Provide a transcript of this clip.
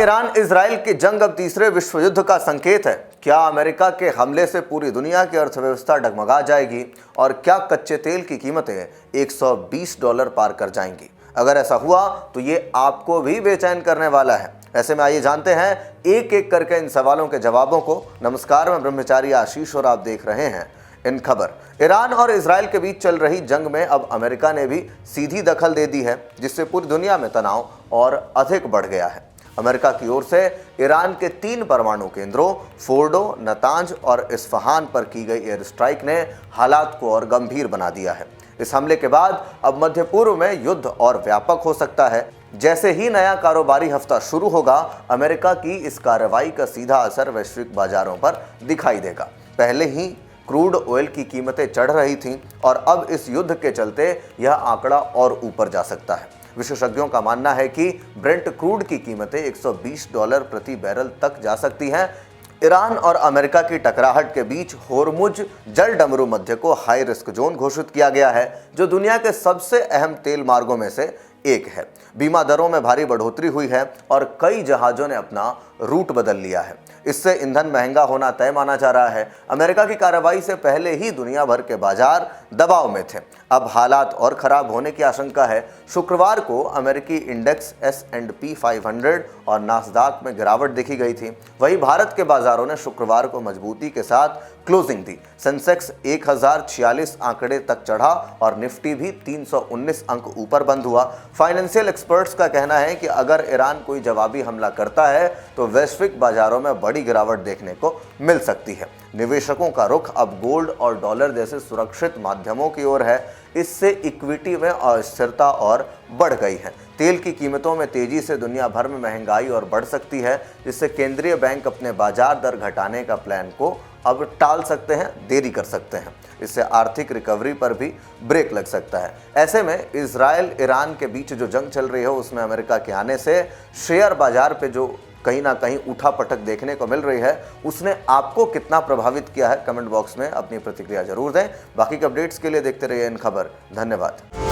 Iran Israel की जंग अब तीसरे विश्व युद्ध का संकेत है। क्या अमेरिका के हमले से पूरी दुनिया की अर्थव्यवस्था डगमगा जाएगी और क्या कच्चे तेल की कीमतें $120 पार कर जाएंगी? अगर ऐसा हुआ तो ये आपको भी बेचैन करने वाला है। ऐसे में आइए जानते हैं एक एक करके इन सवालों के जवाबों को। नमस्कार, मैं ब्रह्मचारी आशीष और आप देख रहे हैं इन खबर। ईरान और इजराइल के बीच चल रही जंग में अब अमेरिका ने भी सीधी दखल दे दी है, जिससे पूरी दुनिया में तनाव और अधिक बढ़ गया है। अमेरिका की ओर से ईरान के 3 परमाणु केंद्रों फोर्डो, नतांज और इस्फहान पर की गई एयर स्ट्राइक ने हालात को और गंभीर बना दिया है। इस हमले के बाद अब मध्य पूर्व में युद्ध और व्यापक हो सकता है। जैसे ही नया कारोबारी हफ्ता शुरू होगा, अमेरिका की इस कार्रवाई का सीधा असर वैश्विक बाजारों पर दिखाई देगा। पहले ही क्रूड ऑयल की कीमतें चढ़ रही थीं और अब इस युद्ध के चलते यह आंकड़ा और ऊपर जा सकता है। विशेषज्ञों का मानना है कि ब्रेंट क्रूड की कीमतें $120 प्रति बैरल तक जा सकती हैं। ईरान और अमेरिका की टकराहट के बीच होर्मुज जल डमरू मध्य को हाई रिस्क जोन घोषित किया गया है, जो दुनिया के सबसे अहम तेल मार्गों में से एक है। बीमा दरों में भारी बढ़ोतरी हुई है और कई जहाजों ने अपना रूट बदल लिया है। इससे ईंधन महंगा होना तय माना जा रहा है। अमेरिका की कार्रवाई से पहले ही दुनिया भर के बाजार दबाव में थे। अब हालात और खराब होने की आशंका है। शुक्रवार को अमेरिकी इंडेक्स S&P 500 और नास्डाक में गिरावट देखी गई थी। वहीं भारत के बाजारों ने शुक्रवार को मजबूती के साथ क्लोजिंग दी। सेंसेक्स 1046 आंकड़े तक चढ़ा और निफ्टी भी 319 अंक ऊपर बंद हुआ। फाइनेंशियल एक्सपर्ट्स का कहना है कि अगर ईरान कोई जवाबी हमला करता है तो वैश्विक बाजारों में बड़ी गिरावट देखने को मिल सकती है। निवेशकों का रुख अब गोल्ड और डॉलर जैसे सुरक्षित माध्यमों की ओर है। इससे इक्विटी में अस्थिरता और बढ़ गई है। तेल की कीमतों में तेजी से दुनिया भर में महंगाई और बढ़ सकती है, जिससे केंद्रीय बैंक अपने बाजार दर घटाने का प्लान को अब टाल सकते हैं, देरी कर सकते हैं। इससे आर्थिक रिकवरी पर भी ब्रेक लग सकता है। ऐसे में इजराइल ईरान के बीच जो जंग चल रही है, उसमें अमेरिका के आने से शेयर बाजार पे जो कहीं ना कहीं उठापटक देखने को मिल रही है, उसने आपको कितना प्रभावित किया है? कमेंट बॉक्स में अपनी प्रतिक्रिया जरूर दें। बाकी के अपडेट्स के लिए देखते रहिए इन खबर। धन्यवाद।